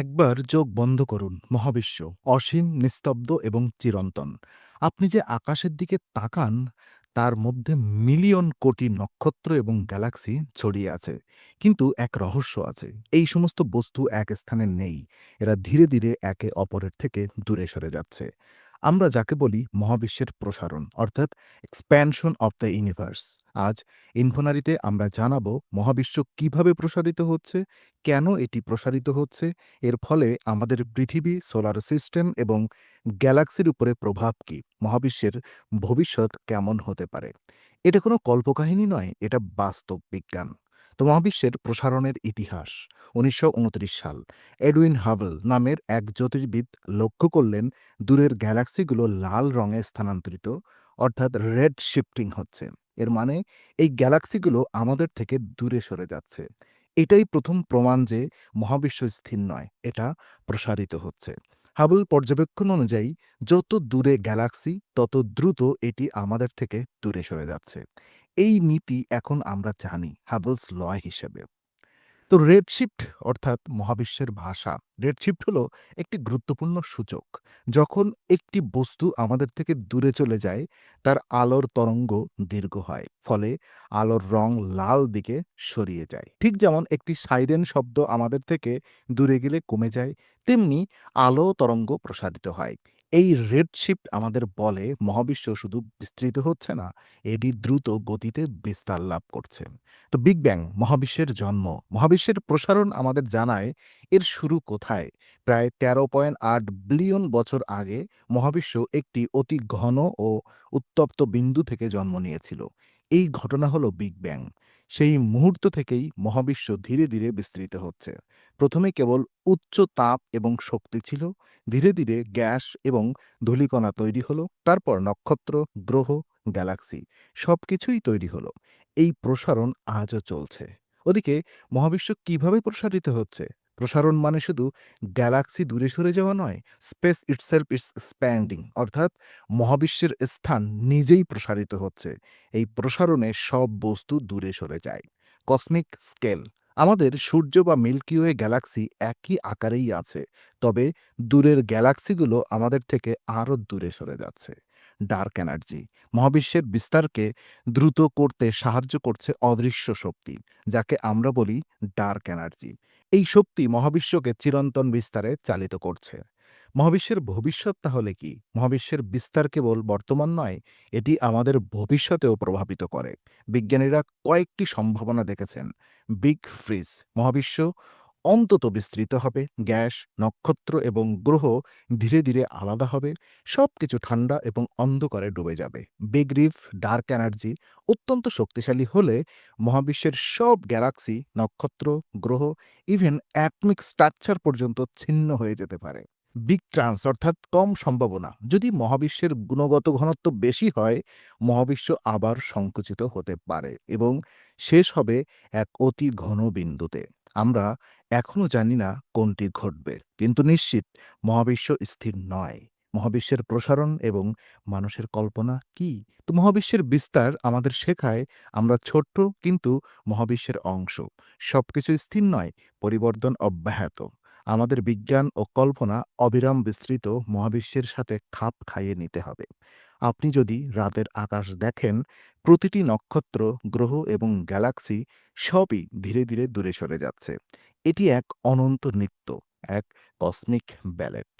একবার চোখ বন্ধ করুন। মহাবিশ্ব অসীম, নিস্তব্ধ এবং চিরন্তন। আপনি যে আকাশের দিকে তাকান, তার মধ্যে মিলিয়ন কোটি নক্ষত্র এবং গ্যালাক্সি ছড়িয়ে আছে। কিন্তু এক রহস্য আছে। এই সমস্ত বস্তু এক স্থানে নেই। এরা ধীরে ধীরে একে অপরের থেকে দূরে সরে যাচ্ছে। আমরা যাকে বলি মহাবিশ্বের প্রসারণ, অর্থাৎ এক্সপ্যানশন অব দ্য ইউনিভার্স। আজ ইনফোনারিতে আমরা জানাবো মহাবিশ্ব কিভাবে প্রসারিত হচ্ছে, কেন এটি প্রসারিত হচ্ছে, এর ফলে আমাদের পৃথিবী, সোলার সিস্টেম এবং গ্যালাক্সির উপরে প্রভাব কী, মহাবিশ্বের ভবিষ্যৎ কেমন হতে পারে। এটা কোনো কল্পকাহিনী নয়, এটা বাস্তব বিজ্ঞান। তো মহাবিশ্বের প্রসারণের ইতিহাস। ১৯২৯ সাল এডউইন হাবল নামের এক জ্যোতির্বিদ লক্ষ্য করলেন দূরের গ্যালাক্সিগুলো লাল রঙে স্থানান্তরিত, অর্থাৎ রেড শিফটিং হচ্ছে। এর মানে এই গ্যালাক্সিগুলো আমাদের থেকে দূরে সরে যাচ্ছে। এটাই প্রথম প্রমাণ যে মহাবিশ্ব স্থির নয়, এটা প্রসারিত হচ্ছে। হাবল পর্যবেক্ষণ অনুযায়ী যত দূরে গ্যালাক্সি, তত দ্রুত এটি আমাদের থেকে দূরে সরে যাচ্ছে। এই নীতি এখন আমরা জানি হাবলস ল হিসেবে। তো রেডশিফট অর্থাৎ মহাবিশ্বের ভাষা। রেডশিফট হলো একটি গুরুত্বপূর্ণ সূচক। যখন একটি বস্তু আমাদের থেকে দূরে চলে যায়, তার আলোর তরঙ্গ দীর্ঘ হয়, ফলে আলোর রং লাল দিকে সরিয়ে যায়। ঠিক যেমন একটি সাইরেন শব্দ আমাদের থেকে দূরে গেলে কমে যায়, তেমনি আলো তরঙ্গ প্রসারিত হয়। এই রেডশিফট আমাদের বলে মহাবিশ্ব শুধু বিস্তৃত হচ্ছে না, এটি দ্রুত গতিতে বিস্তার লাভ করছে। তো বিগ ব্যাং, মহাবিশ্বের জন্ম। মহাবিশ্বের প্রসারণ আমাদের জানায় এর শুরু কোথায়। প্রায় ১৩.৮ বিলিয়ন বছর আগে মহাবিশ্ব একটি অতি ঘন ও উত্তপ্ত বিন্দু থেকে জন্ম নিয়েছিল। এই ঘটনা হলো বিগ ব্যাং। সেই মুহূর্ত থেকেই মহাবিশ্ব ধীরে ধীরে বিস্তৃত হচ্ছে। প্রথমে কেবল উচ্চ তাপ এবং শক্তি ছিল, ধীরে ধীরে গ্যাস এবং ধূলিকণা তৈরি হলো, তারপর নক্ষত্র, গ্রহ, গ্যালাক্সি সবকিছুই তৈরি হলো। এই প্রসারণ আজও চলছে। ওদিকে মহাবিশ্ব কিভাবে প্রসারিত হচ্ছে? প্রসারণ মানে শুধু গ্যালাক্সি দূরে সরে যাওয়া নয়, স্পেস ইটসেলফ ইটস এক্সপ্যান্ডিং, অর্থাৎ মহাবিশ্বের স্থান নিজেই প্রসারিত হচ্ছে। এই প্রসারণে সব বস্তু দূরে সরে যায়। Cosmic scale. আমাদের সূর্য বা মিল্কি ওয়ে গ্যালাক্সি একই আকারেই আছে, তবে দূরের গ্যালাক্সিগুলো আমাদের থেকে আরও দূরে সরে যাচ্ছে। Dark energy. মহাবিশ্বের বিস্তারকে দ্রুত করতে সাহায্য করছে অদৃশ্য শক্তি, যাকে আমরা বলি ডার্ক এনার্জি। এই শক্তি মহাবিশ্বকে চিরন্তন বিস্তারে চালিত করছে। মহাবিশ্বের ভবিষ্যৎ তাহলে কি? মহাবিশ্বের বিস্তার কেবল বর্তমান নয়, এটি আমাদের ভবিষ্যতেও প্রভাবিত করে। বিজ্ঞানীরা কয়েকটি সম্ভাবনা দেখেছেন। Big fridge. মহাবিশ্ব অন্তত বিস্তৃত হবে, গ্যাস, নক্ষত্র এবং গ্রহ ধীরে ধীরে আলাদা হবে, সবকিছু ঠান্ডা এবং অন্ধকারে ডুবে যাবে। বিগ রিফ, ডার্ক এনার্জি অত্যন্ত শক্তিশালী হলে মহাবিশ্বের সব গ্যালাক্সি, নক্ষত্র, গ্রহ, ইভেন অ্যাটমিক স্ট্রাকচার পর্যন্ত ছিন্ন হয়ে যেতে পারে। বিগ ট্রান্স অর্থাৎ কম সম্ভাবনা। যদি মহাবিশ্বের গুণগত ঘনত্ব বেশি হয়, মহাবিশ্ব আবার সংকুচিত হতে পারে এবং শেষ হবে এক অতি ঘন বিন্দুতে। আমরা এখনো জানি না কোনটি ঘটবে, কিন্তু নিশ্চিত মহাবিশ্ব স্থির নয়। মহাবিশ্বের প্রসারণ এবং মানুষের কল্পনা কি? তো মহাবিশ্বের বিস্তার আমাদের শেখায় আমরা ছোট্ট, কিন্তু মহাবিশ্বের অংশ। সবকিছু স্থির নয়, পরিবর্তন অব্যাহত। আমাদের বিজ্ঞান ও কল্পনা অবিরাম বিস্তৃত মহাবিশ্বের সাথে খাপ খাইয়ে নিতে হবে। আপনি যদি রাতের আকাশ দেখেন, প্রতিটি নক্ষত্র, গ্রহ এবং গ্যালাক্সি সবই ধীরে ধীরে দূরে সরে যাচ্ছে। এটি এক অনন্ত নৃত্য, এক কসমিক ব্যালেট।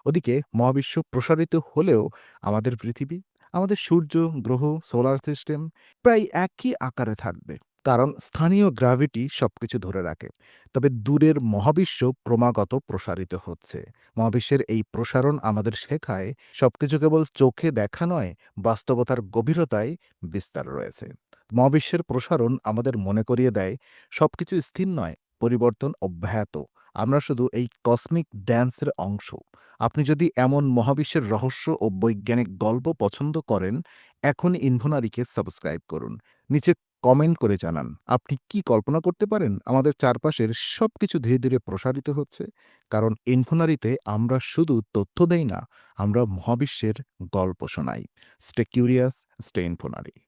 ওদিকে মহাবিশ্ব প্রসারিত হলেও আমাদের পৃথিবী, আমাদের সূর্য, গ্রহ, সোলার সিস্টেম প্রায় একই আকারে থাকবে, কারণ স্থানীয় গ্র্যাভিটি সবকিছু ধরে রাখে। তবে দূরের মহাবিশ্ব ক্রমাগত প্রসারিত হচ্ছে। মহাবিশ্বের এই প্রসারণ আমাদের শেখায় সবকিছু কেবল চোখে দেখা নয়, বাস্তবতার গভীরতায় বিস্তার রয়েছে। মহাবিশ্বের প্রসারণ আমাদের মনে করিয়ে দেয় সবকিছু স্থির নয়, পরিবর্তন অব্যাহত। আমরা শুধু এই কসমিক ড্যান্সের অংশ। আপনি যদি এমন মহাবিশ্বের রহস্য ও বৈজ্ঞানিক গল্প পছন্দ করেন, এখনই ইনফোনারিকে সাবস্ক্রাইব করুন। নিচে কমেন্ট করে জানান আপনি কি কল্পনা করতে পারেন আমাদের চারপাশের সবকিছু ধীরে ধীরে প্রসারিত হচ্ছে। কারণ ইনফোনারিতে আমরা শুধু তথ্য দেই না, আমরা মহাবিশ্বের গল্প শোনাই। Stay curious, stay ইনফোনারি।